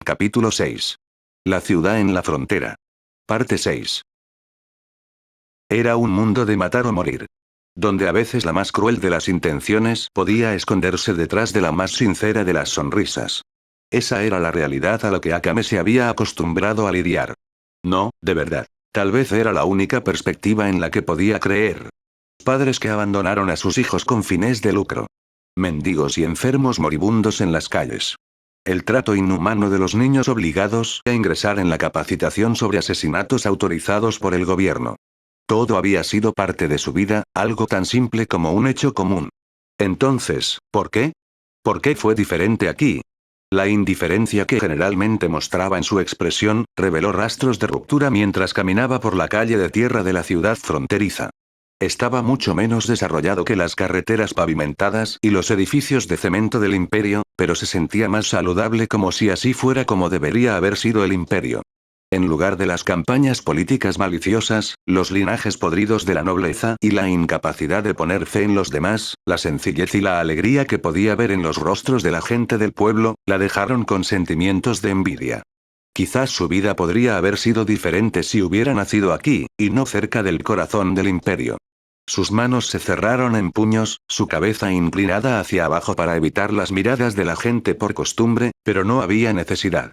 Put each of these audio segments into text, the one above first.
Capítulo 6. La ciudad en la frontera. Parte 6. Era un mundo de matar o morir. Donde a veces la más cruel de las intenciones podía esconderse detrás de la más sincera de las sonrisas. Esa era la realidad a la que Akame se había acostumbrado a lidiar. No, de verdad. Tal vez era la única perspectiva en la que podía creer. Padres que abandonaron a sus hijos con fines de lucro. Mendigos y enfermos moribundos en las calles. El trato inhumano de los niños obligados a ingresar en la capacitación sobre asesinatos autorizados por el gobierno. Todo había sido parte de su vida, algo tan simple como un hecho común. Entonces, ¿por qué? ¿Por qué fue diferente aquí? La indiferencia que generalmente mostraba en su expresión, reveló rastros de ruptura mientras caminaba por la calle de tierra de la ciudad fronteriza. Estaba mucho menos desarrollado que las carreteras pavimentadas y los edificios de cemento del imperio, pero se sentía más saludable, como si así fuera como debería haber sido el imperio. En lugar de las campañas políticas maliciosas, los linajes podridos de la nobleza y la incapacidad de poner fe en los demás, la sencillez y la alegría que podía ver en los rostros de la gente del pueblo, la dejaron con sentimientos de envidia. Quizás su vida podría haber sido diferente si hubiera nacido aquí, y no cerca del corazón del imperio. Sus manos se cerraron en puños, su cabeza inclinada hacia abajo para evitar las miradas de la gente por costumbre, pero no había necesidad.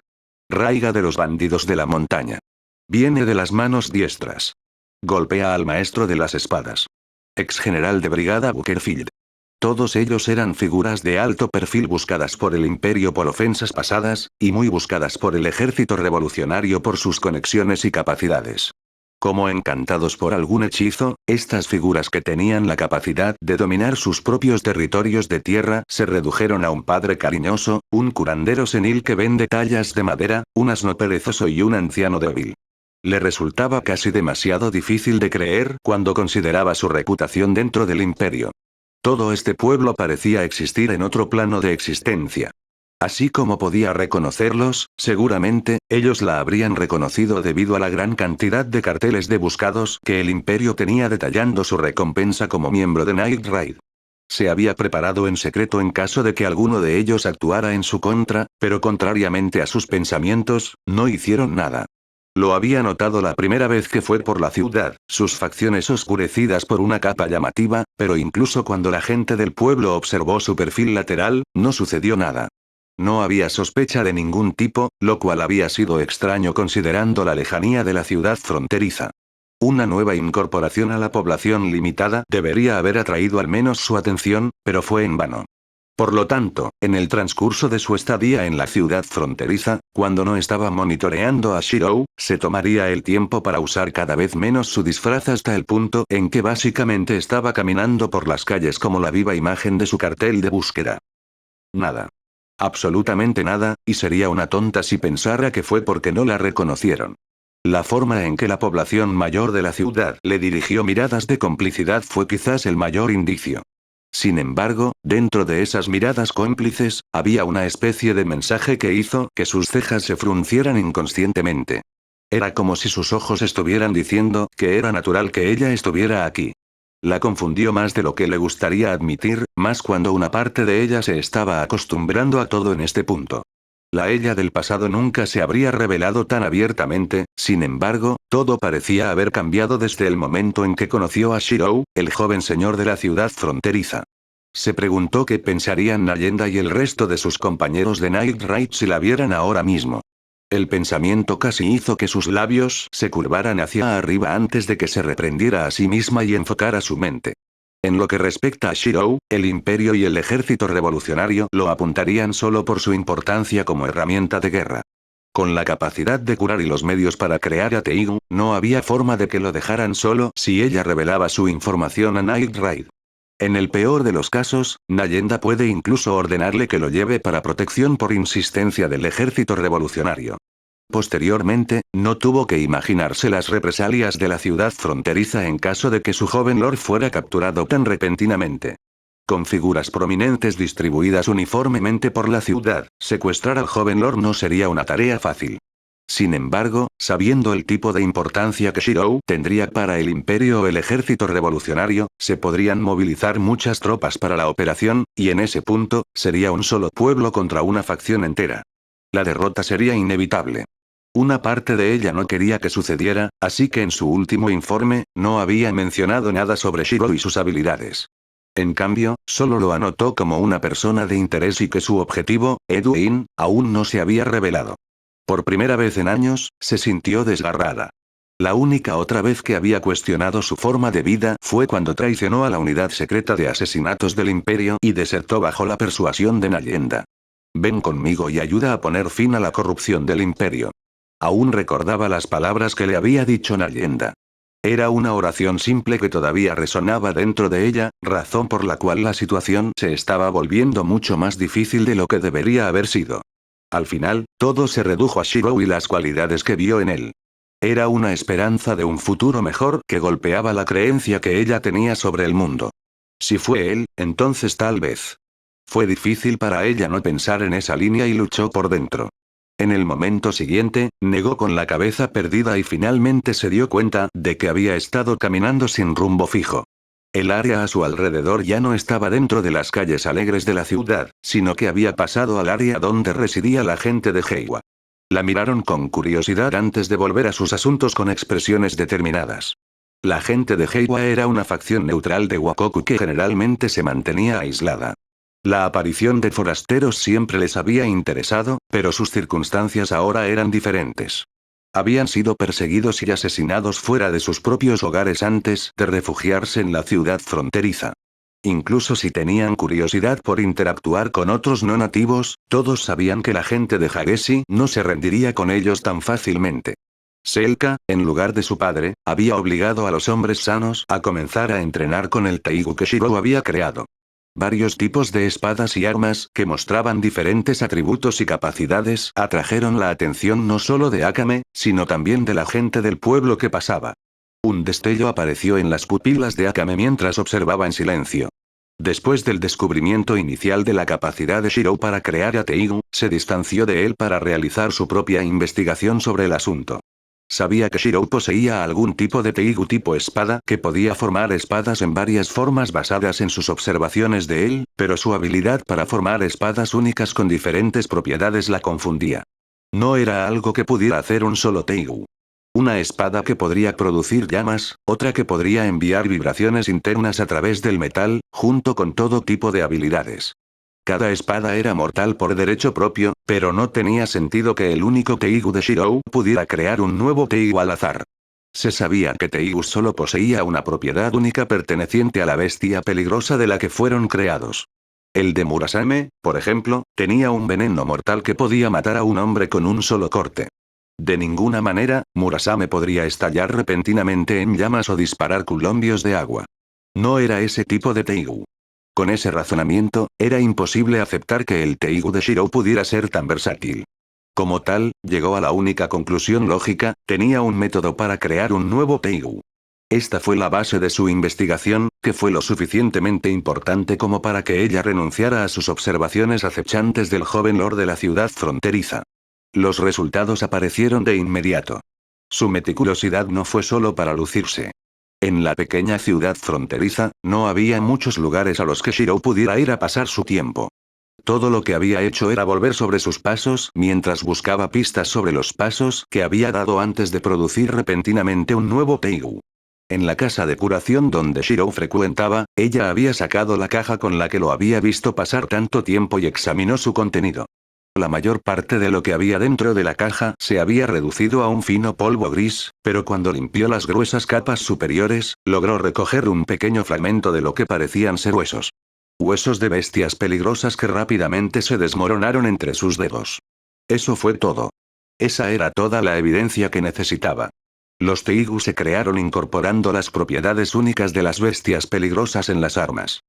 Raiga de los bandidos de la montaña. Viene de las manos diestras. Golpea al maestro de las espadas. Ex general de brigada Buckerfield. Todos ellos eran figuras de alto perfil buscadas por el imperio por ofensas pasadas, y muy buscadas por el ejército revolucionario por sus conexiones y capacidades. Como encantados por algún hechizo, estas figuras que tenían la capacidad de dominar sus propios territorios de tierra se redujeron a un padre cariñoso, un curandero senil que vende tallas de madera, un asno perezoso y un anciano débil. Le resultaba casi demasiado difícil de creer cuando consideraba su reputación dentro del imperio. Todo este pueblo parecía existir en otro plano de existencia. Así como podía reconocerlos, seguramente, ellos la habrían reconocido debido a la gran cantidad de carteles de buscados que el imperio tenía detallando su recompensa como miembro de Night Raid. Se había preparado en secreto en caso de que alguno de ellos actuara en su contra, pero contrariamente a sus pensamientos, no hicieron nada. Lo había notado la primera vez que fue por la ciudad, sus facciones oscurecidas por una capa llamativa, pero incluso cuando la gente del pueblo observó su perfil lateral, no sucedió nada. No había sospecha de ningún tipo, lo cual había sido extraño considerando la lejanía de la ciudad fronteriza. Una nueva incorporación a la población limitada debería haber atraído al menos su atención, pero fue en vano. Por lo tanto, en el transcurso de su estadía en la ciudad fronteriza, cuando no estaba monitoreando a Shirou, se tomaría el tiempo para usar cada vez menos su disfraz hasta el punto en que básicamente estaba caminando por las calles como la viva imagen de su cartel de búsqueda. Nada. Absolutamente nada, y sería una tonta si pensara que fue porque no la reconocieron. La forma en que la población mayor de la ciudad le dirigió miradas de complicidad fue quizás el mayor indicio. Sin embargo, dentro de esas miradas cómplices, había una especie de mensaje que hizo que sus cejas se fruncieran inconscientemente. Era como si sus ojos estuvieran diciendo que era natural que ella estuviera aquí. La confundió más de lo que le gustaría admitir, más cuando una parte de ella se estaba acostumbrando a todo en este punto. La ella del pasado nunca se habría revelado tan abiertamente, sin embargo, todo parecía haber cambiado desde el momento en que conoció a Shirou, el joven señor de la ciudad fronteriza. Se preguntó qué pensarían Nayenda y el resto de sus compañeros de Night Raid si la vieran ahora mismo. El pensamiento casi hizo que sus labios se curvaran hacia arriba antes de que se reprendiera a sí misma y enfocara su mente. En lo que respecta a Shirou, el imperio y el ejército revolucionario lo apuntarían solo por su importancia como herramienta de guerra. Con la capacidad de curar y los medios para crear a Teigu, no había forma de que lo dejaran solo si ella revelaba su información a Night Raid. En el peor de los casos, Nayenda puede incluso ordenarle que lo lleve para protección por insistencia del ejército revolucionario. Posteriormente, no tuvo que imaginarse las represalias de la ciudad fronteriza en caso de que su joven lord fuera capturado tan repentinamente. Con figuras prominentes distribuidas uniformemente por la ciudad, secuestrar al joven lord no sería una tarea fácil. Sin embargo, sabiendo el tipo de importancia que Shirou tendría para el imperio o el ejército revolucionario, se podrían movilizar muchas tropas para la operación, y en ese punto, sería un solo pueblo contra una facción entera. La derrota sería inevitable. Una parte de ella no quería que sucediera, así que en su último informe, no había mencionado nada sobre Shiro y sus habilidades. En cambio, solo lo anotó como una persona de interés y que su objetivo, Edwin, aún no se había revelado. Por primera vez en años, se sintió desgarrada. La única otra vez que había cuestionado su forma de vida fue cuando traicionó a la unidad secreta de asesinatos del Imperio y desertó bajo la persuasión de Nayenda. Ven conmigo y ayuda a poner fin a la corrupción del Imperio. Aún recordaba las palabras que le había dicho Nayenda. Era una oración simple que todavía resonaba dentro de ella, razón por la cual la situación se estaba volviendo mucho más difícil de lo que debería haber sido. Al final, todo se redujo a Shiro y las cualidades que vio en él. Era una esperanza de un futuro mejor que golpeaba la creencia que ella tenía sobre el mundo. Si fue él, entonces tal vez. Fue difícil para ella no pensar en esa línea y luchó por dentro. En el momento siguiente, negó con la cabeza perdida y finalmente se dio cuenta de que había estado caminando sin rumbo fijo. El área a su alrededor ya no estaba dentro de las calles alegres de la ciudad, sino que había pasado al área donde residía la gente de Heiwa. La miraron con curiosidad antes de volver a sus asuntos con expresiones determinadas. La gente de Heiwa era una facción neutral de Wakoku que generalmente se mantenía aislada. La aparición de forasteros siempre les había interesado, pero sus circunstancias ahora eran diferentes. Habían sido perseguidos y asesinados fuera de sus propios hogares antes de refugiarse en la ciudad fronteriza. Incluso si tenían curiosidad por interactuar con otros no nativos, todos sabían que la gente de Hageshi no se rendiría con ellos tan fácilmente. Selka, en lugar de su padre, había obligado a los hombres sanos a comenzar a entrenar con el Taigu que Shiro había creado. Varios tipos de espadas y armas que mostraban diferentes atributos y capacidades atrajeron la atención no solo de Akame, sino también de la gente del pueblo que pasaba. Un destello apareció en las pupilas de Akame mientras observaba en silencio. Después del descubrimiento inicial de la capacidad de Shiro para crear a Teigu, se distanció de él para realizar su propia investigación sobre el asunto. Sabía que Shiro poseía algún tipo de Teigu tipo espada que podía formar espadas en varias formas basadas en sus observaciones de él, pero su habilidad para formar espadas únicas con diferentes propiedades la confundía. No era algo que pudiera hacer un solo Teigu. Una espada que podría producir llamas, otra que podría enviar vibraciones internas a través del metal, junto con todo tipo de habilidades. Cada espada era mortal por derecho propio, pero no tenía sentido que el único Teigu de Shiro pudiera crear un nuevo Teigu al azar. Se sabía que Teigu solo poseía una propiedad única perteneciente a la bestia peligrosa de la que fueron creados. El de Murasame, por ejemplo, tenía un veneno mortal que podía matar a un hombre con un solo corte. De ninguna manera, Murasame podría estallar repentinamente en llamas o disparar columpios de agua. No era ese tipo de Teigu. Con ese razonamiento, era imposible aceptar que el Teigu de Shiro pudiera ser tan versátil. Como tal, llegó a la única conclusión lógica, tenía un método para crear un nuevo Teigu. Esta fue la base de su investigación, que fue lo suficientemente importante como para que ella renunciara a sus observaciones acechantes del joven lord de la ciudad fronteriza. Los resultados aparecieron de inmediato. Su meticulosidad no fue solo para lucirse. En la pequeña ciudad fronteriza, no había muchos lugares a los que Shiro pudiera ir a pasar su tiempo. Todo lo que había hecho era volver sobre sus pasos mientras buscaba pistas sobre los pasos que había dado antes de producir repentinamente un nuevo Teigu. En la casa de curación donde Shiro frecuentaba, ella había sacado la caja con la que lo había visto pasar tanto tiempo y examinó su contenido. La mayor parte de lo que había dentro de la caja se había reducido a un fino polvo gris, pero cuando limpió las gruesas capas superiores, logró recoger un pequeño fragmento de lo que parecían ser huesos. Huesos de bestias peligrosas que rápidamente se desmoronaron entre sus dedos. Eso fue todo. Esa era toda la evidencia que necesitaba. Los Teigu se crearon incorporando las propiedades únicas de las bestias peligrosas en las armas.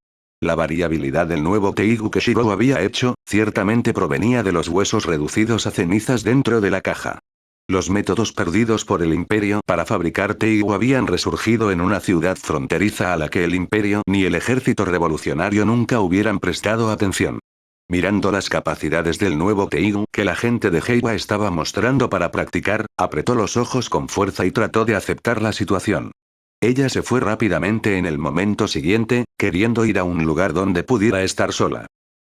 La variabilidad del nuevo Teigu que Shiro había hecho, ciertamente provenía de los huesos reducidos a cenizas dentro de la caja. Los métodos perdidos por el Imperio para fabricar Teigu habían resurgido en una ciudad fronteriza a la que el Imperio ni el ejército revolucionario nunca hubieran prestado atención. Mirando las capacidades del nuevo Teigu que la gente de Heiwa estaba mostrando para practicar, apretó los ojos con fuerza y trató de aceptar la situación. Ella se fue rápidamente en el momento siguiente, queriendo ir a un lugar donde pudiera estar sola.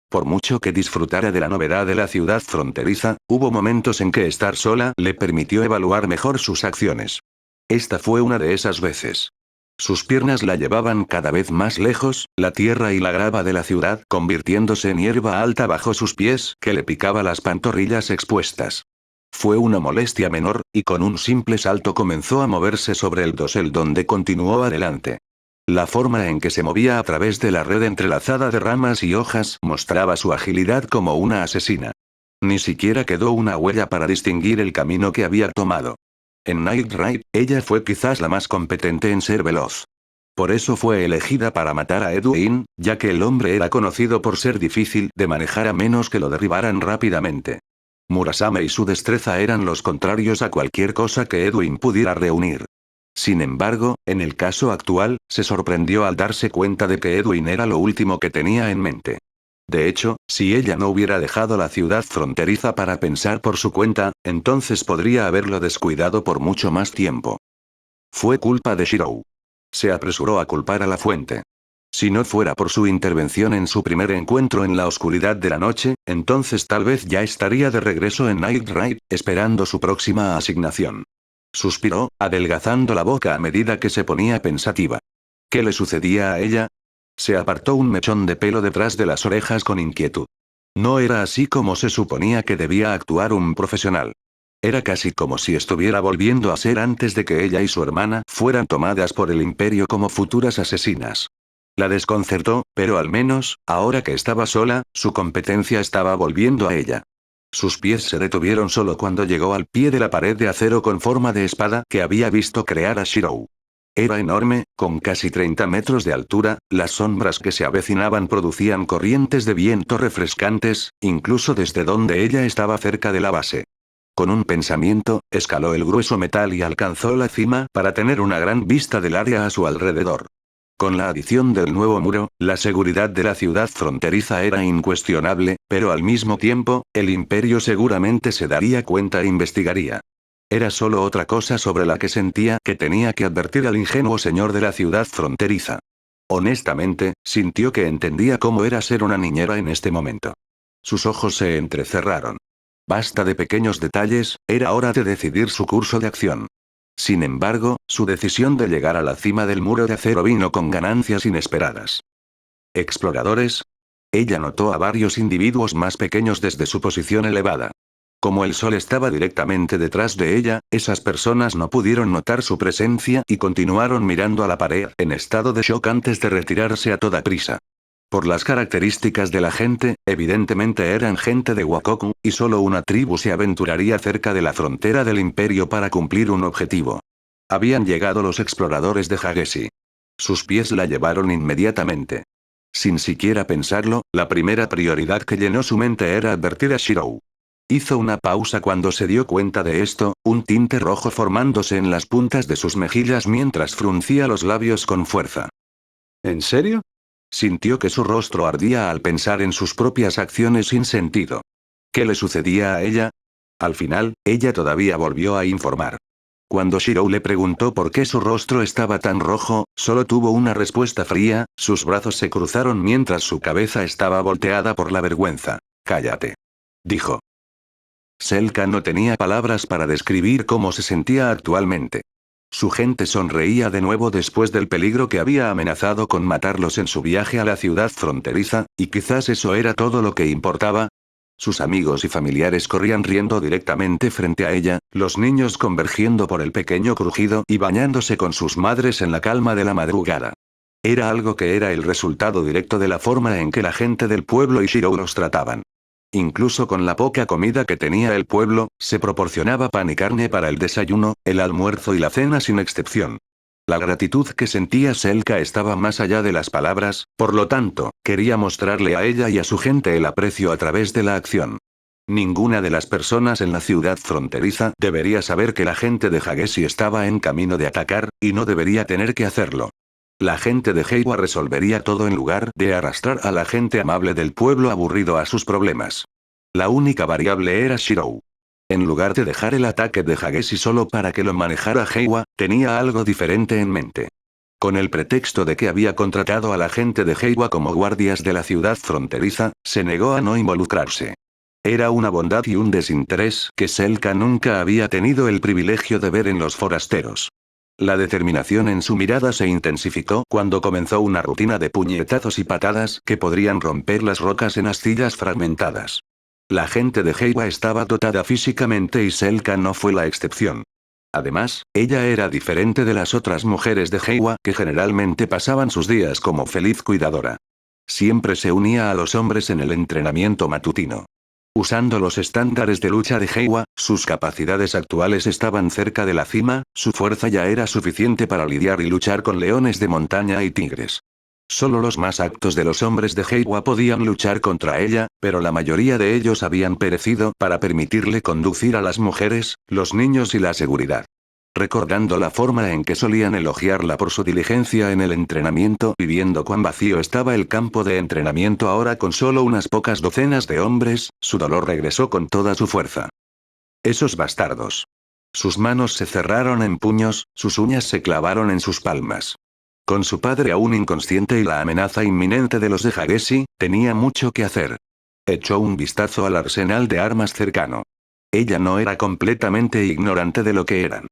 Por mucho que disfrutara de la novedad de la ciudad fronteriza, hubo momentos en que estar sola le permitió evaluar mejor sus acciones. Esta fue una de esas veces. Sus piernas la llevaban cada vez más lejos, la tierra y la grava de la ciudad convirtiéndose en hierba alta bajo sus pies que le picaba las pantorrillas expuestas. Fue una molestia menor, y con un simple salto comenzó a moverse sobre el dosel donde continuó adelante. La forma en que se movía a través de la red entrelazada de ramas y hojas mostraba su agilidad como una asesina. Ni siquiera quedó una huella para distinguir el camino que había tomado. En Night Ride, ella fue quizás la más competente en ser veloz. Por eso fue elegida para matar a Edwin, ya que el hombre era conocido por ser difícil de manejar a menos que lo derribaran rápidamente. Murasame y su destreza eran los contrarios a cualquier cosa que Edwin pudiera reunir. Sin embargo, en el caso actual, se sorprendió al darse cuenta de que Edwin era lo último que tenía en mente. De hecho, si ella no hubiera dejado la ciudad fronteriza para pensar por su cuenta, entonces podría haberlo descuidado por mucho más tiempo. Fue culpa de Shirou. Se apresuró a culpar a la fuente. Si no fuera por su intervención en su primer encuentro en la oscuridad de la noche, entonces tal vez ya estaría de regreso en Night Ride, esperando su próxima asignación. Suspiró, adelgazando la boca a medida que se ponía pensativa. ¿Qué le sucedía a ella? Se apartó un mechón de pelo detrás de las orejas con inquietud. No era así como se suponía que debía actuar un profesional. Era casi como si estuviera volviendo a ser antes de que ella y su hermana fueran tomadas por el imperio como futuras asesinas. La desconcertó, pero al menos, ahora que estaba sola, su competencia estaba volviendo a ella. Sus pies se detuvieron solo cuando llegó al pie de la pared de acero con forma de espada que había visto crear a Shirou. Era enorme, con casi 30 metros de altura, las sombras que se avecinaban producían corrientes de viento refrescantes, incluso desde donde ella estaba cerca de la base. Con un pensamiento, escaló el grueso metal y alcanzó la cima para tener una gran vista del área a su alrededor. Con la adición del nuevo muro, la seguridad de la ciudad fronteriza era incuestionable, pero al mismo tiempo, el imperio seguramente se daría cuenta e investigaría. Era solo otra cosa sobre la que sentía que tenía que advertir al ingenuo señor de la ciudad fronteriza. Honestamente, sintió que entendía cómo era ser una niñera en este momento. Sus ojos se entrecerraron. Basta de pequeños detalles, era hora de decidir su curso de acción. Sin embargo, su decisión de llegar a la cima del muro de acero vino con ganancias inesperadas. ¿Exploradores? Ella notó a varios individuos más pequeños desde su posición elevada. Como el sol estaba directamente detrás de ella, esas personas no pudieron notar su presencia y continuaron mirando a la pared en estado de shock antes de retirarse a toda prisa. Por las características de la gente, evidentemente eran gente de Wakoku, y solo una tribu se aventuraría cerca de la frontera del imperio para cumplir un objetivo. Habían llegado los exploradores de Hageshi. Sus pies la llevaron inmediatamente. Sin siquiera pensarlo, la primera prioridad que llenó su mente era advertir a Shirou. Hizo una pausa cuando se dio cuenta de esto, un tinte rojo formándose en las puntas de sus mejillas mientras fruncía los labios con fuerza. ¿En serio? Sintió que su rostro ardía al pensar en sus propias acciones sin sentido. ¿Qué le sucedía a ella? Al final, ella todavía volvió a informar. Cuando Shirou le preguntó por qué su rostro estaba tan rojo, solo tuvo una respuesta fría, sus brazos se cruzaron mientras su cabeza estaba volteada por la vergüenza. «Cállate», dijo. Selka no tenía palabras para describir cómo se sentía actualmente. Su gente sonreía de nuevo después del peligro que había amenazado con matarlos en su viaje a la ciudad fronteriza, y quizás eso era todo lo que importaba. Sus amigos y familiares corrían riendo directamente frente a ella, los niños convergiendo por el pequeño crujido y bañándose con sus madres en la calma de la madrugada. Era algo que era el resultado directo de la forma en que la gente del pueblo y Shirou los trataban. Incluso con la poca comida que tenía el pueblo, se proporcionaba pan y carne para el desayuno, el almuerzo y la cena sin excepción. La gratitud que sentía Selka estaba más allá de las palabras, por lo tanto, quería mostrarle a ella y a su gente el aprecio a través de la acción. Ninguna de las personas en la ciudad fronteriza debería saber que la gente de Hageshi estaba en camino de atacar, y no debería tener que hacerlo. La gente de Heiwa resolvería todo en lugar de arrastrar a la gente amable del pueblo aburrido a sus problemas. La única variable era Shirou. En lugar de dejar el ataque de Hageshi solo para que lo manejara Heiwa, tenía algo diferente en mente. Con el pretexto de que había contratado a la gente de Heiwa como guardias de la ciudad fronteriza, se negó a no involucrarse. Era una bondad y un desinterés que Selka nunca había tenido el privilegio de ver en los forasteros. La determinación en su mirada se intensificó cuando comenzó una rutina de puñetazos y patadas que podrían romper las rocas en astillas fragmentadas. La gente de Heiwa estaba dotada físicamente y Selka no fue la excepción. Además, ella era diferente de las otras mujeres de Heiwa que generalmente pasaban sus días como feliz cuidadora. Siempre se unía a los hombres en el entrenamiento matutino. Usando los estándares de lucha de Heiwa, sus capacidades actuales estaban cerca de la cima, su fuerza ya era suficiente para lidiar y luchar con leones de montaña y tigres. Solo los más aptos de los hombres de Heiwa podían luchar contra ella, pero la mayoría de ellos habían perecido para permitirle conducir a las mujeres, los niños y la seguridad. Recordando la forma en que solían elogiarla por su diligencia en el entrenamiento y viendo cuán vacío estaba el campo de entrenamiento ahora con solo unas pocas docenas de hombres, su dolor regresó con toda su fuerza. Esos bastardos. Sus manos se cerraron en puños, sus uñas se clavaron en sus palmas. Con su padre aún inconsciente y la amenaza inminente de los de Hageshi, tenía mucho que hacer. Echó un vistazo al arsenal de armas cercano. Ella no era completamente ignorante de lo que eran.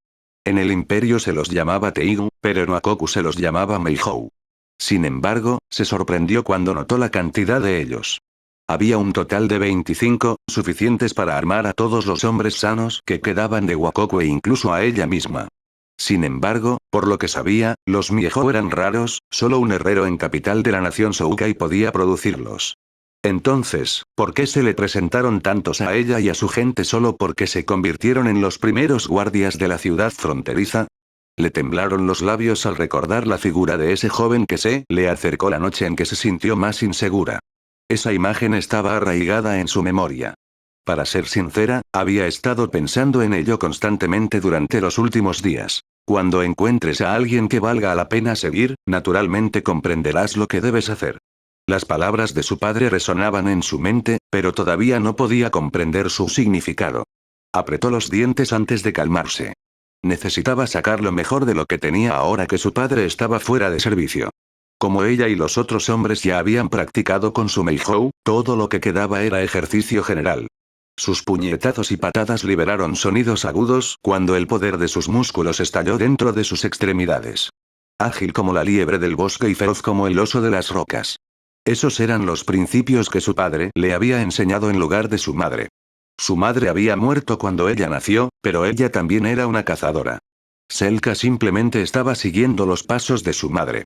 En el imperio se los llamaba Teigu, pero en Wakoku se los llamaba Meihou. Sin embargo, se sorprendió cuando notó la cantidad de ellos. Había un total de 25, suficientes para armar a todos los hombres sanos que quedaban de Wakoku e incluso a ella misma. Sin embargo, por lo que sabía, los Miehou eran raros, solo un herrero en capital de la nación Soukai podía producirlos. Entonces, ¿por qué se le presentaron tantos a ella y a su gente solo porque se convirtieron en los primeros guardias de la ciudad fronteriza? Le temblaron los labios al recordar la figura de ese joven que se le acercó la noche en que se sintió más insegura. Esa imagen estaba arraigada en su memoria. Para ser sincera, había estado pensando en ello constantemente durante los últimos días. Cuando encuentres a alguien que valga la pena seguir, naturalmente comprenderás lo que debes hacer. Las palabras de su padre resonaban en su mente, pero todavía no podía comprender su significado. Apretó los dientes antes de calmarse. Necesitaba sacar lo mejor de lo que tenía ahora que su padre estaba fuera de servicio. Como ella y los otros hombres ya habían practicado con su Meihou, todo lo que quedaba era ejercicio general. Sus puñetazos y patadas liberaron sonidos agudos cuando el poder de sus músculos estalló dentro de sus extremidades. Ágil como la liebre del bosque y feroz como el oso de las rocas. Esos eran los principios que su padre le había enseñado en lugar de su madre. Su madre había muerto cuando ella nació, pero ella también era una cazadora. Selka simplemente estaba siguiendo los pasos de su madre.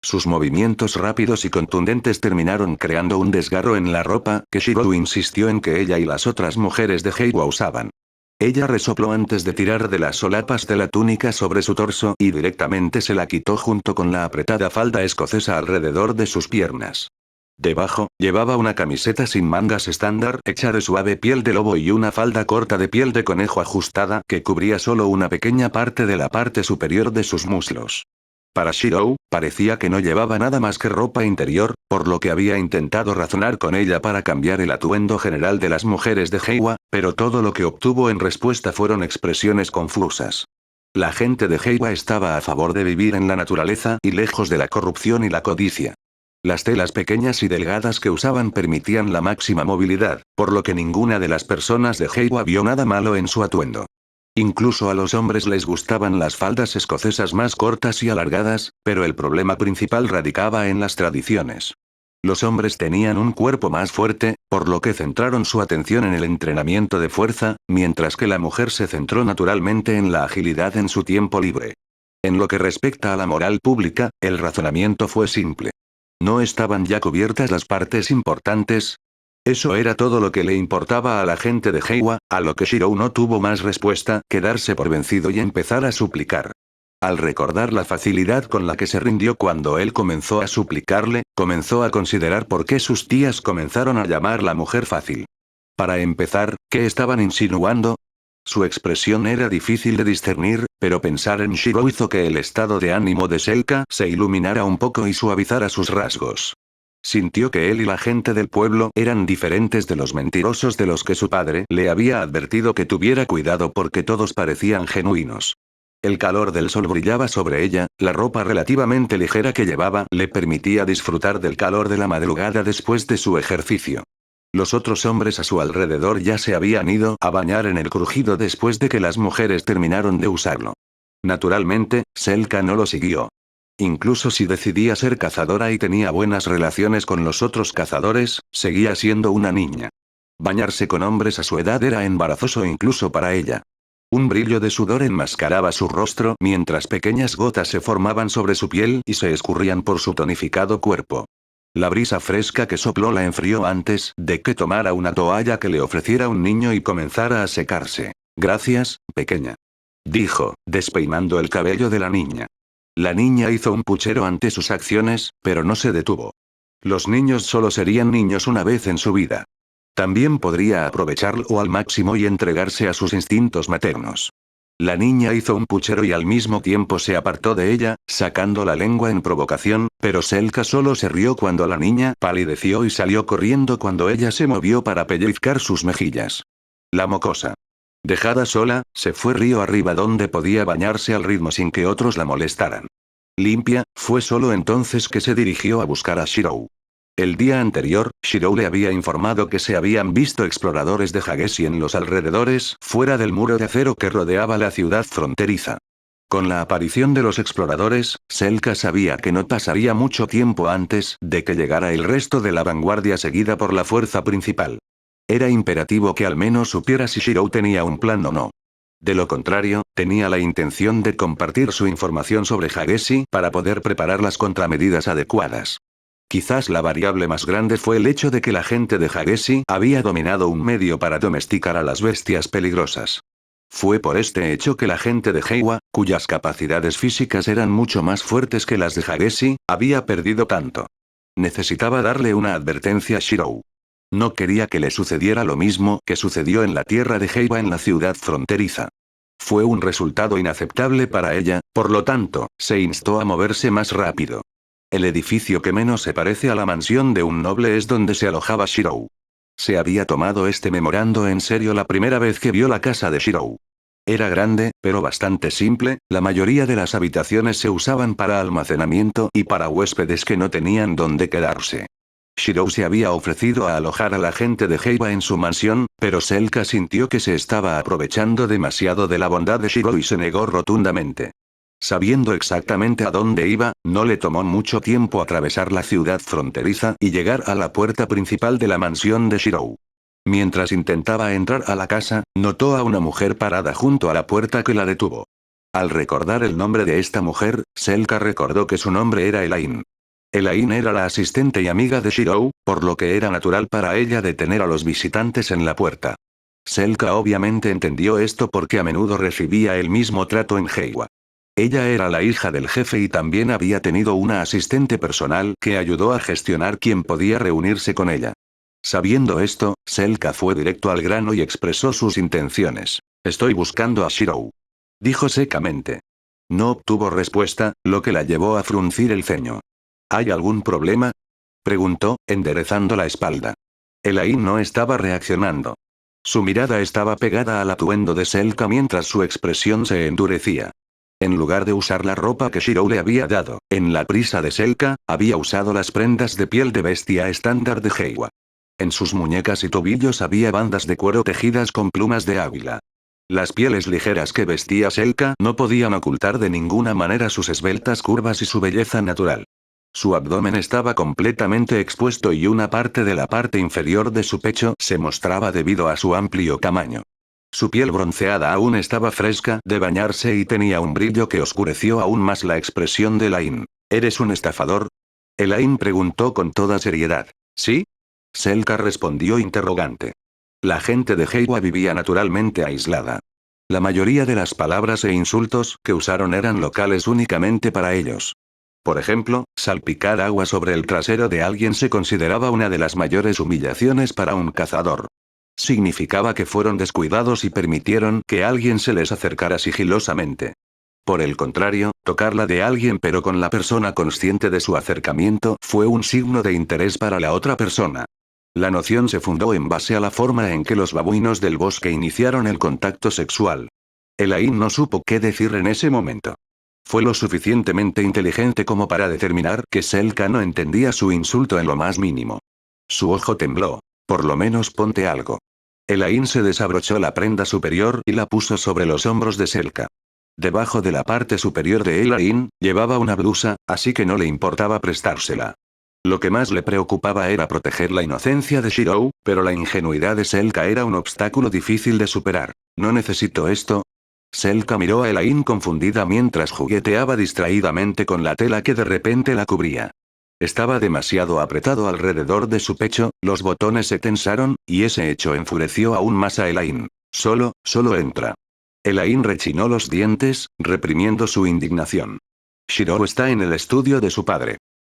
Sus movimientos rápidos y contundentes terminaron creando un desgarro en la ropa que Shirou insistió en que ella y las otras mujeres de Heiwa usaban. Ella resopló antes de tirar de las solapas de la túnica sobre su torso y directamente se la quitó junto con la apretada falda escocesa alrededor de sus piernas. Debajo, llevaba una camiseta sin mangas estándar hecha de suave piel de lobo y una falda corta de piel de conejo ajustada que cubría solo una pequeña parte de la parte superior de sus muslos. Para Shirou, parecía que no llevaba nada más que ropa interior, por lo que había intentado razonar con ella para cambiar el atuendo general de las mujeres de Heiwa, pero todo lo que obtuvo en respuesta fueron expresiones confusas. La gente de Heiwa estaba a favor de vivir en la naturaleza y lejos de la corrupción y la codicia. Las telas pequeñas y delgadas que usaban permitían la máxima movilidad, por lo que ninguna de las personas de Heiwa vio nada malo en su atuendo. Incluso a los hombres les gustaban las faldas escocesas más cortas y alargadas, pero el problema principal radicaba en las tradiciones. Los hombres tenían un cuerpo más fuerte, por lo que centraron su atención en el entrenamiento de fuerza, mientras que la mujer se centró naturalmente en la agilidad en su tiempo libre. En lo que respecta a la moral pública, el razonamiento fue simple. ¿No estaban ya cubiertas las partes importantes? Eso era todo lo que le importaba a la gente de Heiwa, a lo que Shirou no tuvo más respuesta que darse por vencido y empezar a suplicar. Al recordar la facilidad con la que se rindió cuando él comenzó a suplicarle, comenzó a considerar por qué sus tías comenzaron a llamarla mujer fácil. Para empezar, ¿qué estaban insinuando? Su expresión era difícil de discernir, pero pensar en Shirou hizo que el estado de ánimo de Selka se iluminara un poco y suavizara sus rasgos. Sintió que él y la gente del pueblo eran diferentes de los mentirosos de los que su padre le había advertido que tuviera cuidado porque todos parecían genuinos. El calor del sol brillaba sobre ella, la ropa relativamente ligera que llevaba le permitía disfrutar del calor de la madrugada después de su ejercicio. Los otros hombres a su alrededor ya se habían ido a bañar en el crujido después de que las mujeres terminaron de usarlo. Naturalmente, Selka no lo siguió. Incluso si decidía ser cazadora y tenía buenas relaciones con los otros cazadores, seguía siendo una niña. Bañarse con hombres a su edad era embarazoso incluso para ella. Un brillo de sudor enmascaraba su rostro mientras pequeñas gotas se formaban sobre su piel y se escurrían por su tonificado cuerpo. La brisa fresca que sopló la enfrió antes de que tomara una toalla que le ofreciera un niño y comenzara a secarse. Gracias, pequeña. Dijo, despeinando el cabello de la niña. La niña hizo un puchero ante sus acciones, pero no se detuvo. Los niños solo serían niños una vez en su vida. También podría aprovecharlo al máximo y entregarse a sus instintos maternos. La niña hizo un puchero y al mismo tiempo se apartó de ella, sacando la lengua en provocación, pero Selka solo se rió cuando la niña palideció y salió corriendo cuando ella se movió para pellizcar sus mejillas. La mocosa. Dejada sola, se fue río arriba donde podía bañarse al ritmo sin que otros la molestaran. Limpia, fue solo entonces que se dirigió a buscar a Shirou. El día anterior, Shirou le había informado que se habían visto exploradores de Hageshi en los alrededores, fuera del muro de acero que rodeaba la ciudad fronteriza. Con la aparición de los exploradores, Selka sabía que no pasaría mucho tiempo antes de que llegara el resto de la vanguardia seguida por la fuerza principal. Era imperativo que al menos supiera si Shirou tenía un plan o no. De lo contrario, tenía la intención de compartir su información sobre Hageshi para poder preparar las contramedidas adecuadas. Quizás la variable más grande fue el hecho de que la gente de Hageshi había dominado un medio para domesticar a las bestias peligrosas. Fue por este hecho que la gente de Heiwa, cuyas capacidades físicas eran mucho más fuertes que las de Hageshi, había perdido tanto. Necesitaba darle una advertencia a Shirou. No quería que le sucediera lo mismo que sucedió en la tierra de Heiwa en la ciudad fronteriza. Fue un resultado inaceptable para ella, por lo tanto, se instó a moverse más rápido. El edificio que menos se parece a la mansión de un noble es donde se alojaba Shirou. Se había tomado este memorando en serio la primera vez que vio la casa de Shirou. Era grande, pero bastante simple, la mayoría de las habitaciones se usaban para almacenamiento y para huéspedes que no tenían dónde quedarse. Shirou se había ofrecido a alojar a la gente de Heiwa en su mansión, pero Selka sintió que se estaba aprovechando demasiado de la bondad de Shirou y se negó rotundamente. Sabiendo exactamente a dónde iba, no le tomó mucho tiempo atravesar la ciudad fronteriza y llegar a la puerta principal de la mansión de Shirou. Mientras intentaba entrar a la casa, notó a una mujer parada junto a la puerta que la detuvo. Al recordar el nombre de esta mujer, Selka recordó que su nombre era Elaine. Elaine era la asistente y amiga de Shirou, por lo que era natural para ella detener a los visitantes en la puerta. Selka obviamente entendió esto porque a menudo recibía el mismo trato en Heiwa. Ella era la hija del jefe y también había tenido una asistente personal que ayudó a gestionar quién podía reunirse con ella. Sabiendo esto, Selka fue directo al grano y expresó sus intenciones. Estoy buscando a Shirou. Dijo secamente. No obtuvo respuesta, lo que la llevó a fruncir el ceño. ¿Hay algún problema? Preguntó, enderezando la espalda. Elaine no estaba reaccionando. Su mirada estaba pegada al atuendo de Selka mientras su expresión se endurecía. En lugar de usar la ropa que Shirou le había dado, en la prisa de Selka, había usado las prendas de piel de bestia estándar de Heiwa. En sus muñecas y tobillos había bandas de cuero tejidas con plumas de águila. Las pieles ligeras que vestía Selka no podían ocultar de ninguna manera sus esbeltas curvas y su belleza natural. Su abdomen estaba completamente expuesto y una parte de la parte inferior de su pecho se mostraba debido a su amplio tamaño. Su piel bronceada aún estaba fresca de bañarse y tenía un brillo que oscureció aún más la expresión de Elaine. ¿Eres un estafador? Elaine preguntó con toda seriedad. ¿Sí? Selka respondió interrogante. La gente de Heiwa vivía naturalmente aislada. La mayoría de las palabras e insultos que usaron eran locales únicamente para ellos. Por ejemplo, salpicar agua sobre el trasero de alguien se consideraba una de las mayores humillaciones para un cazador. Significaba que fueron descuidados y permitieron que alguien se les acercara sigilosamente. Por el contrario, tocarla de alguien pero con la persona consciente de su acercamiento fue un signo de interés para la otra persona. La noción se fundó en base a la forma en que los babuinos del bosque iniciaron el contacto sexual. Elaine no supo qué decir en ese momento. Fue lo suficientemente inteligente como para determinar que Selka no entendía su insulto en lo más mínimo. Su ojo tembló. Por lo menos ponte algo. Elaine se desabrochó la prenda superior y la puso sobre los hombros de Selka. Debajo de la parte superior de Elaine, llevaba una blusa, así que no le importaba prestársela. Lo que más le preocupaba era proteger la inocencia de Shirou, pero la ingenuidad de Selka era un obstáculo difícil de superar. ¿No necesito esto? Selka miró a Elaine confundida mientras jugueteaba distraídamente con la tela que de repente la cubría. Estaba demasiado apretado alrededor de su pecho, los botones se tensaron, y ese hecho enfureció aún más a Elaine. Solo entra. Elaine rechinó los dientes, reprimiendo su indignación. Shirou está en el estudio de su padre.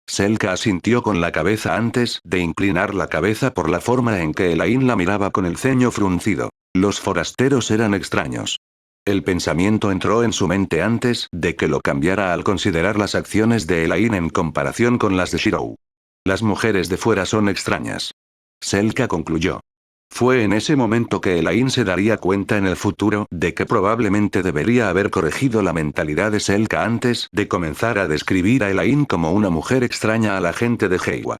Selka asintió con la cabeza antes de inclinar la cabeza por la forma en que Elaine la miraba con el ceño fruncido. Los forasteros eran extraños. El pensamiento entró en su mente antes de que lo cambiara al considerar las acciones de Elaine en comparación con las de Shirou. Las mujeres de fuera son extrañas. Selka concluyó. Fue en ese momento que Elaine se daría cuenta en el futuro de que probablemente debería haber corregido la mentalidad de Selka antes de comenzar a describir a Elaine como una mujer extraña a la gente de Heiwa.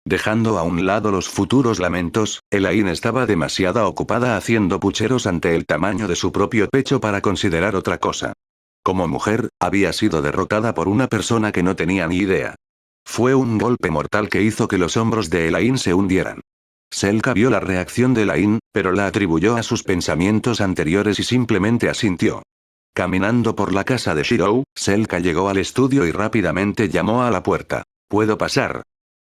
Dejando a un lado los futuros lamentos, Elaine estaba demasiado ocupada haciendo pucheros ante el tamaño de su propio pecho para considerar otra cosa. Como mujer, había sido derrotada por una persona que no tenía ni idea. Fue un golpe mortal que hizo que los hombros de Elaine se hundieran. Selka vio la reacción de Elaine, pero la atribuyó a sus pensamientos anteriores y simplemente asintió. Caminando por la casa de Shirou, Selka llegó al estudio y rápidamente llamó a la puerta. ¿Puedo pasar?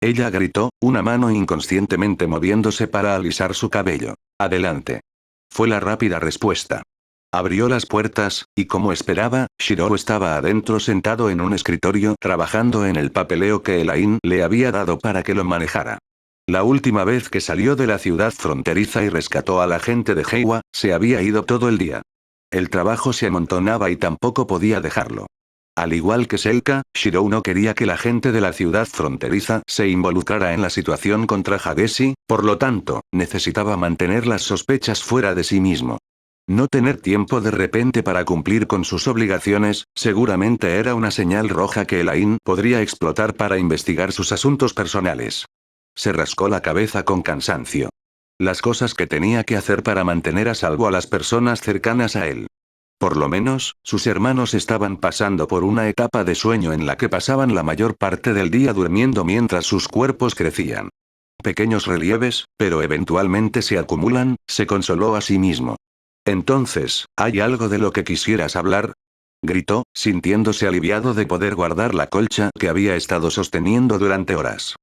Ella gritó, una mano inconscientemente moviéndose para alisar su cabello. Adelante. Fue la rápida respuesta. Abrió las puertas, y como esperaba, Shirou estaba adentro sentado en un escritorio trabajando en el papeleo que Elaine le había dado para que lo manejara. La última vez que salió de la ciudad fronteriza y rescató a la gente de Heiwa, se había ido todo el día. El trabajo se amontonaba y tampoco podía dejarlo. Al igual que Selka, Shirou no quería que la gente de la ciudad fronteriza se involucrara en la situación contra Hageshi, por lo tanto, necesitaba mantener las sospechas fuera de sí mismo. No tener tiempo de repente para cumplir con sus obligaciones, seguramente era una señal roja que Elaine podría explotar para investigar sus asuntos personales. Se rascó la cabeza con cansancio. Las cosas que tenía que hacer para mantener a salvo a las personas cercanas a él. Por lo menos, sus hermanos estaban pasando por una etapa de sueño en la que pasaban la mayor parte del día durmiendo mientras sus cuerpos crecían. Pequeños relieves, pero eventualmente se acumulan, se consoló a sí mismo. Entonces, ¿hay algo de lo que quisieras hablar? Gritó, sintiéndose aliviado de poder guardar la colcha que había estado sosteniendo durante horas.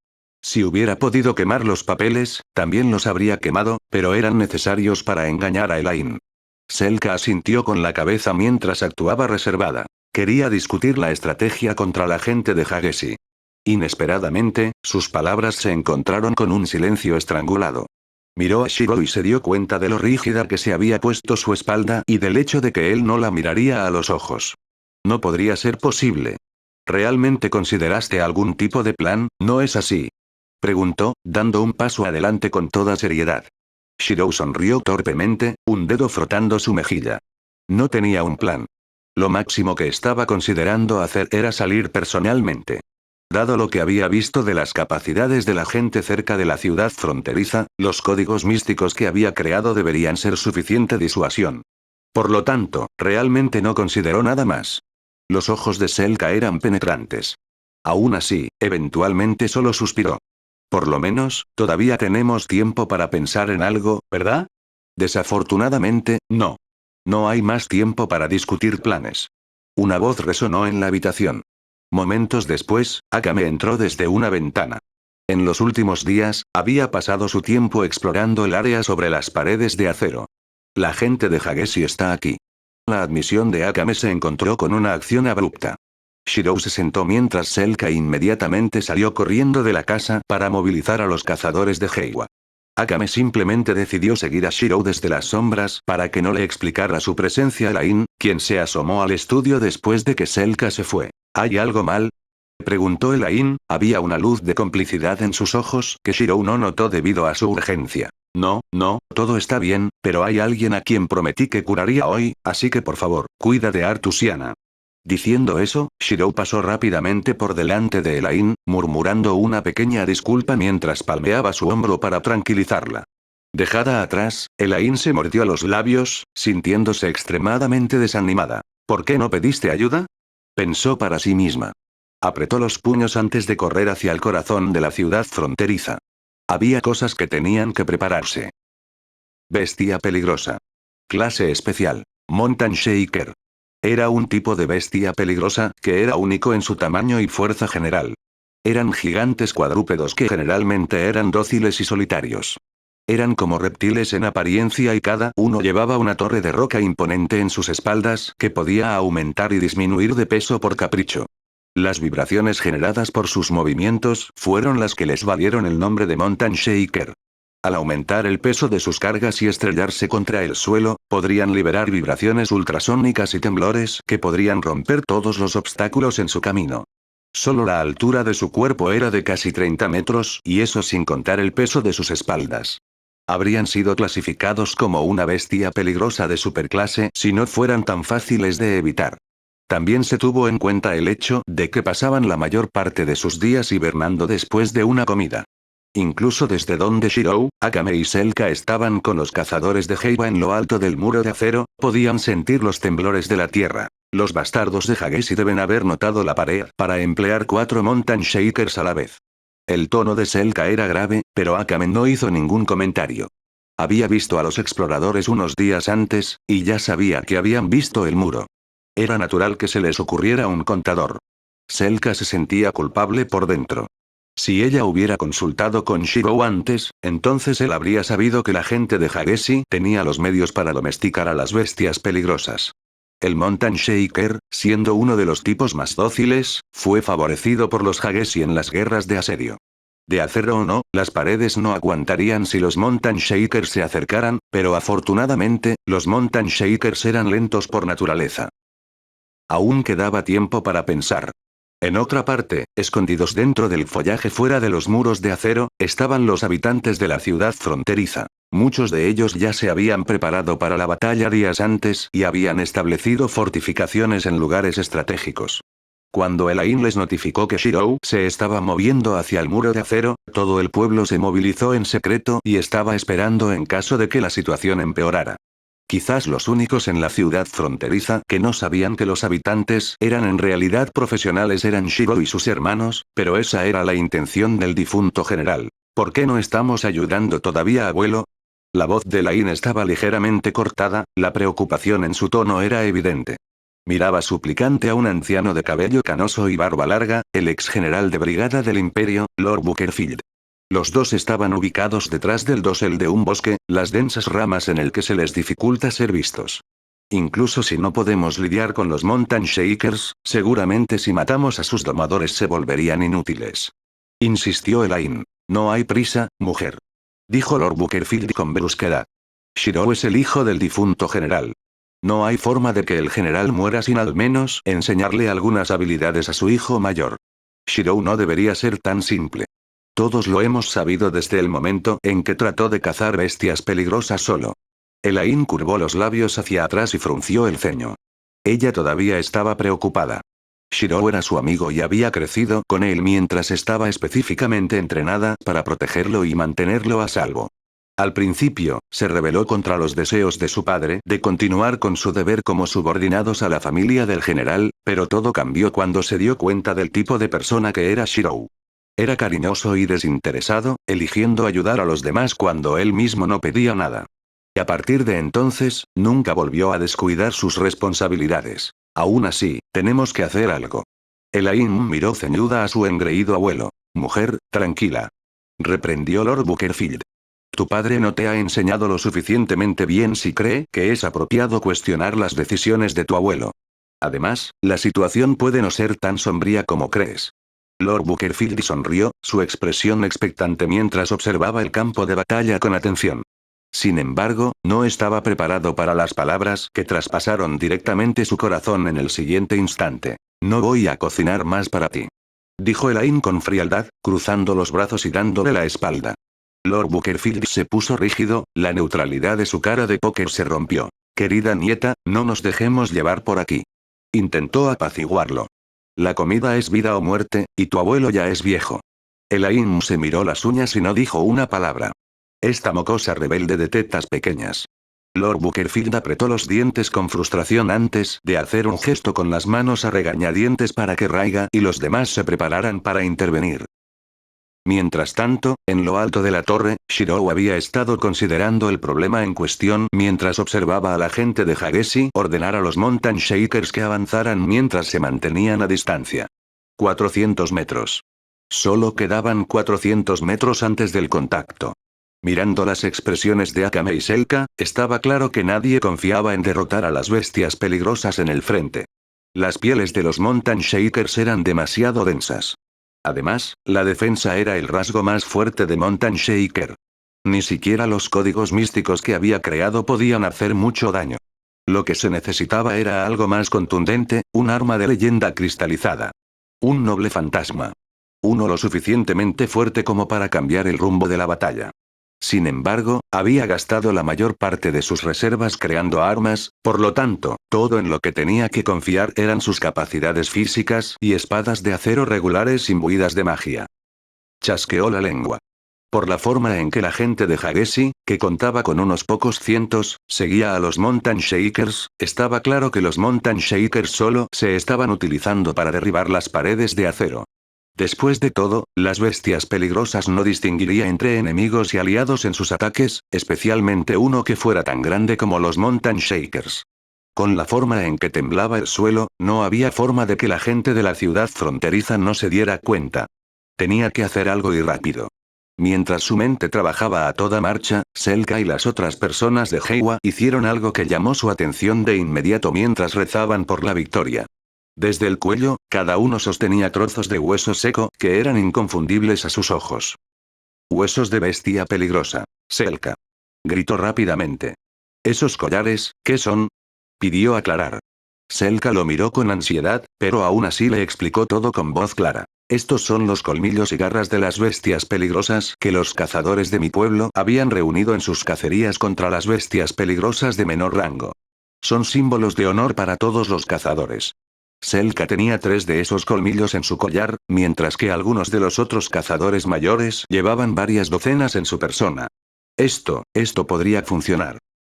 Si hubiera podido quemar los papeles, también los habría quemado, pero eran necesarios para engañar a Elaine. Selka asintió con la cabeza mientras actuaba reservada. Quería discutir la estrategia contra la gente de Hageshi. Inesperadamente, sus palabras se encontraron con un silencio estrangulado. Miró a Shirou y se dio cuenta de lo rígida que se había puesto su espalda y del hecho de que él no la miraría a los ojos. No podría ser posible. ¿Realmente consideraste algún tipo de plan, no es así? Preguntó, dando un paso adelante con toda seriedad. Shirou sonrió torpemente, un dedo frotando su mejilla. No tenía un plan. Lo máximo que estaba considerando hacer era salir personalmente. Dado lo que había visto de las capacidades de la gente cerca de la ciudad fronteriza, los códigos místicos que había creado deberían ser suficiente disuasión. Por lo tanto, realmente no consideró nada más. Los ojos de Selka eran penetrantes. Aún así, eventualmente solo suspiró. Por lo menos, todavía tenemos tiempo para pensar en algo, ¿verdad? Desafortunadamente, no. No hay más tiempo para discutir planes. Una voz resonó en la habitación. Momentos después, Akame entró desde una ventana. En los últimos días, había pasado su tiempo explorando el área sobre las paredes de acero. La gente de Hageshi está aquí. La admisión de Akame se encontró con una acción abrupta. Shirou se sentó mientras Selka inmediatamente salió corriendo de la casa para movilizar a los cazadores de Heiwa. Akame simplemente decidió seguir a Shirou desde las sombras para que no le explicara su presencia a Elaine, quien se asomó al estudio después de que Selka se fue. ¿Hay algo mal? Preguntó Elaine, había una luz de complicidad en sus ojos que Shirou no notó debido a su urgencia. No, no, todo está bien, pero hay alguien a quien prometí que curaría hoy, así que por favor, cuida de Artusiana. Diciendo eso, Shirou pasó rápidamente por delante de Elaine, murmurando una pequeña disculpa mientras palmeaba su hombro para tranquilizarla. Dejada atrás, Elaine se mordió los labios, sintiéndose extremadamente desanimada. ¿Por qué no pediste ayuda? Pensó para sí misma. Apretó los puños antes de correr hacia el corazón de la ciudad fronteriza. Había cosas que tenían que prepararse. Bestia peligrosa. Clase especial. Mountain Shaker. Era un tipo de bestia peligrosa, que era único en su tamaño y fuerza general. Eran gigantes cuadrúpedos que generalmente eran dóciles y solitarios. Eran como reptiles en apariencia y cada uno llevaba una torre de roca imponente en sus espaldas que podía aumentar y disminuir de peso por capricho. Las vibraciones generadas por sus movimientos fueron las que les valieron el nombre de Mountain Shaker. Al aumentar el peso de sus cargas y estrellarse contra el suelo, podrían liberar vibraciones ultrasónicas y temblores que podrían romper todos los obstáculos en su camino. Solo la altura de su cuerpo era de casi 30 metros, y eso sin contar el peso de sus espaldas. Habrían sido clasificados como una bestia peligrosa de superclase si no fueran tan fáciles de evitar. También se tuvo en cuenta el hecho de que pasaban la mayor parte de sus días hibernando después de una comida. Incluso desde donde Shirou, Akame y Selka estaban con los cazadores de Heiba en lo alto del muro de acero, podían sentir los temblores de la tierra. Los bastardos de Hageshi deben haber notado la pared para emplear 4 Mountain Shakers a la vez. El tono de Selka era grave, pero Akame no hizo ningún comentario. Había visto a los exploradores unos días antes, y ya sabía que habían visto el muro. Era natural que se les ocurriera un contador. Selka se sentía culpable por dentro. Si ella hubiera consultado con Shirou antes, entonces él habría sabido que la gente de Hageshi tenía los medios para domesticar a las bestias peligrosas. El Mountain Shaker, siendo uno de los tipos más dóciles, fue favorecido por los Hageshi en las guerras de asedio. De acero o no, las paredes no aguantarían si los Mountain Shakers se acercaran, pero afortunadamente, los Mountain Shakers eran lentos por naturaleza. Aún quedaba tiempo para pensar. En otra parte, escondidos dentro del follaje fuera de los muros de acero, estaban los habitantes de la ciudad fronteriza. Muchos de ellos ya se habían preparado para la batalla días antes y habían establecido fortificaciones en lugares estratégicos. Cuando Elaine les notificó que Shirou se estaba moviendo hacia el muro de acero, todo el pueblo se movilizó en secreto y estaba esperando en caso de que la situación empeorara. Quizás los únicos en la ciudad fronteriza que no sabían que los habitantes eran en realidad profesionales eran Shirou y sus hermanos, pero esa era la intención del difunto general. ¿Por qué no estamos ayudando todavía, abuelo? La voz de Elaine estaba ligeramente cortada, la preocupación en su tono era evidente. Miraba suplicante a un anciano de cabello canoso y barba larga, el ex general de brigada del Imperio, Lord Bookerfield. Los dos estaban ubicados detrás del dosel de un bosque, las densas ramas en el que se les dificulta ser vistos. Incluso si no podemos lidiar con los Mountain Shakers, seguramente si matamos a sus domadores se volverían inútiles. Insistió Elaine. No hay prisa, mujer. Dijo Lord Bookerfield con brusquedad. Shirou es el hijo del difunto general. No hay forma de que el general muera sin al menos enseñarle algunas habilidades a su hijo mayor. Shirou no debería ser tan simple. Todos lo hemos sabido desde el momento en que trató de cazar bestias peligrosas solo. Elaine curvó los labios hacia atrás y frunció el ceño. Ella todavía estaba preocupada. Shirou era su amigo y había crecido con él mientras estaba específicamente entrenada para protegerlo y mantenerlo a salvo. Al principio, se rebeló contra los deseos de su padre de continuar con su deber como subordinados a la familia del general, pero todo cambió cuando se dio cuenta del tipo de persona que era Shirou. Era cariñoso y desinteresado, eligiendo ayudar a los demás cuando él mismo no pedía nada. Y a partir de entonces, nunca volvió a descuidar sus responsabilidades. Aún así, tenemos que hacer algo. Elaine miró ceñuda a su engreído abuelo. Mujer, tranquila. Reprendió Lord Bookerfield. Tu padre no te ha enseñado lo suficientemente bien si cree que es apropiado cuestionar las decisiones de tu abuelo. Además, la situación puede no ser tan sombría como crees. Lord Bookerfield sonrió, su expresión expectante mientras observaba el campo de batalla con atención. Sin embargo, no estaba preparado para las palabras que traspasaron directamente su corazón en el siguiente instante. No voy a cocinar más para ti. Dijo Elaine con frialdad, cruzando los brazos y dándole la espalda. Lord Buckerfield se puso rígido, la neutralidad de su cara de póker se rompió. Querida nieta, no nos dejemos llevar por aquí. Intentó apaciguarlo. La comida es vida o muerte, y tu abuelo ya es viejo. Elaine se miró las uñas y no dijo una palabra. Esta mocosa rebelde de tetas pequeñas. Lord Buckerfield apretó los dientes con frustración antes de hacer un gesto con las manos a regañadientes para que Raiga y los demás se prepararan para intervenir. Mientras tanto, en lo alto de la torre, Shirou había estado considerando el problema en cuestión mientras observaba a la gente de Hageshi ordenar a los Mountain Shakers que avanzaran mientras se mantenían a distancia. 400 metros. Solo quedaban 400 metros antes del contacto. Mirando las expresiones de Akame y Selka, estaba claro que nadie confiaba en derrotar a las bestias peligrosas en el frente. Las pieles de los Mountain Shakers eran demasiado densas. Además, la defensa era el rasgo más fuerte de Mountain Shaker. Ni siquiera los códigos místicos que había creado podían hacer mucho daño. Lo que se necesitaba era algo más contundente, un arma de leyenda cristalizada. Un noble fantasma. Uno lo suficientemente fuerte como para cambiar el rumbo de la batalla. Sin embargo, había gastado la mayor parte de sus reservas creando armas, por lo tanto, todo en lo que tenía que confiar eran sus capacidades físicas y espadas de acero regulares imbuidas de magia. Chasqueó la lengua. Por la forma en que la gente de Hageshi, que contaba con unos pocos cientos, seguía a los Mountain Shakers, estaba claro que los Mountain Shakers solo se estaban utilizando para derribar las paredes de acero. Después de todo, las bestias peligrosas no distinguiría entre enemigos y aliados en sus ataques, especialmente uno que fuera tan grande como los Mountain Shakers. Con la forma en que temblaba el suelo, no había forma de que la gente de la ciudad fronteriza no se diera cuenta. Tenía que hacer algo y rápido. Mientras su mente trabajaba a toda marcha, Selka y las otras personas de Heiwa hicieron algo que llamó su atención de inmediato mientras rezaban por la victoria. Desde el cuello, cada uno sostenía trozos de hueso seco que eran inconfundibles a sus ojos. Huesos de bestia peligrosa. Selka. Gritó rápidamente. ¿Esos collares, qué son? Pidió aclarar. Selka lo miró con ansiedad, pero aún así le explicó todo con voz clara. Estos son los colmillos y garras de las bestias peligrosas que los cazadores de mi pueblo habían reunido en sus cacerías contra las bestias peligrosas de menor rango. Son símbolos de honor para todos los cazadores. Selka tenía 3 de esos colmillos en su collar, mientras que algunos de los otros cazadores mayores llevaban varias docenas en su persona. Esto podría funcionar.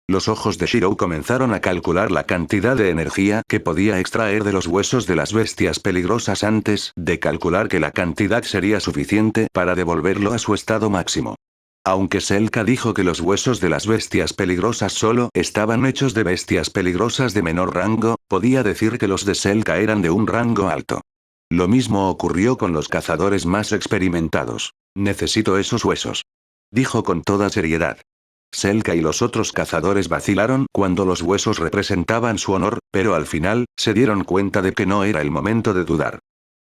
Los ojos de Shirou comenzaron a calcular la cantidad de energía que podía extraer de los huesos de las bestias peligrosas antes de calcular que la cantidad sería suficiente para devolverlo a su estado máximo. Aunque Selka dijo que los huesos de las bestias peligrosas solo estaban hechos de bestias peligrosas de menor rango, podía decir que los de Selka eran de un rango alto. Lo mismo ocurrió con los cazadores más experimentados. Necesito esos huesos. Dijo con toda seriedad. Selka y los otros cazadores vacilaron cuando los huesos representaban su honor, pero al final, se dieron cuenta de que no era el momento de dudar.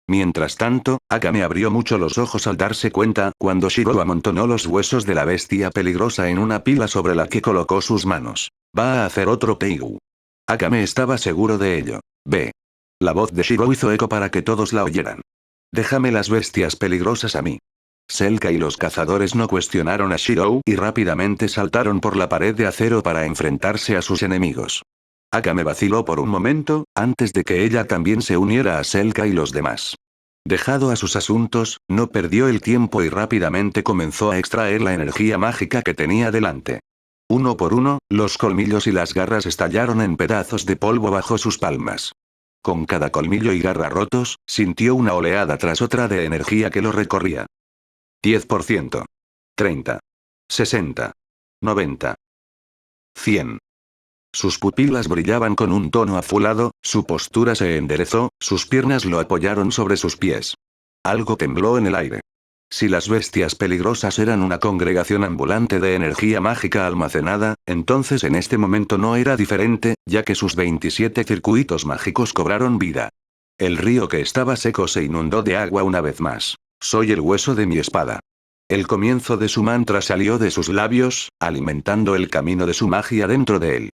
Mientras tanto, Akame abrió mucho los ojos al darse cuenta cuando Shirou amontonó los huesos de la bestia peligrosa en una pila sobre la que colocó sus manos. Va a hacer otro Teigu. Akame estaba seguro de ello. Ve. La voz de Shirou hizo eco para que todos la oyeran. Déjame las bestias peligrosas a mí. Selka y los cazadores no cuestionaron a Shirou y rápidamente saltaron por la pared de acero para enfrentarse a sus enemigos. Akame vaciló por un momento, antes de que ella también se uniera a Selka y los demás. Dejado a sus asuntos, no perdió el tiempo y rápidamente comenzó a extraer la energía mágica que tenía delante. Uno por uno, los colmillos y las garras estallaron en pedazos de polvo bajo sus palmas. Con cada colmillo y garra rotos, sintió una oleada tras otra de energía que lo recorría. 10%. 30. 60. 90. 100. Sus pupilas brillaban con un tono azulado, su postura se enderezó, sus piernas lo apoyaron sobre sus pies. Algo tembló en el aire. Si las bestias peligrosas eran una congregación ambulante de energía mágica almacenada, entonces en este momento no era diferente, ya que sus 27 circuitos mágicos cobraron vida. El río que estaba seco se inundó de agua una vez más. Soy el hueso de mi espada. El comienzo de su mantra salió de sus labios, alimentando el camino de su magia dentro de él.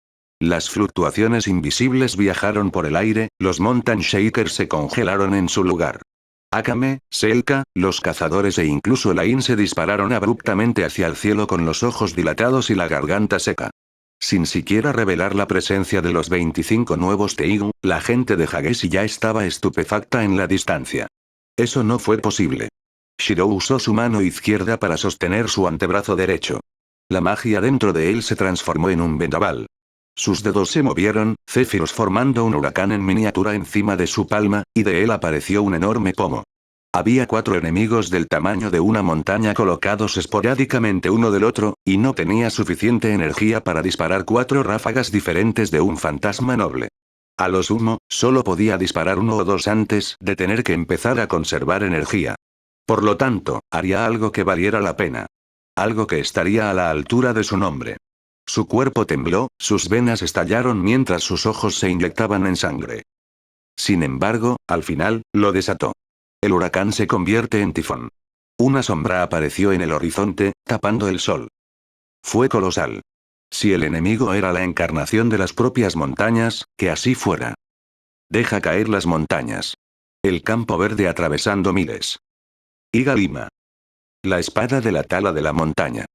Las fluctuaciones invisibles viajaron por el aire, los Mountain Shakers se congelaron en su lugar. Akame, Selka, los cazadores e incluso Lain se dispararon abruptamente hacia el cielo con los ojos dilatados y la garganta seca. Sin siquiera revelar la presencia de los 25 nuevos Teigu, la gente de Hageshi ya estaba estupefacta en la distancia. Eso no fue posible. Shiro usó su mano izquierda para sostener su antebrazo derecho. La magia dentro de él se transformó en un vendaval. Sus dedos se movieron, céfiros formando un huracán en miniatura encima de su palma, y de él apareció un enorme pomo. Había 4 enemigos del tamaño de una montaña colocados esporádicamente uno del otro, y no tenía suficiente energía para disparar 4 ráfagas diferentes de un fantasma noble. A lo sumo, solo podía disparar 1 o 2 antes de tener que empezar a conservar energía. Por lo tanto, haría algo que valiera la pena. Algo que estaría a la altura de su nombre. Su cuerpo tembló, sus venas estallaron mientras sus ojos se inyectaban en sangre. Sin embargo, al final, lo desató. El huracán se convierte en tifón. Una sombra apareció en el horizonte, tapando el sol. Fue colosal. Si el enemigo era la encarnación de las propias montañas, que así fuera. Deja caer las montañas. El campo verde atravesando miles. Iga Lima. La espada de la tala de la montaña.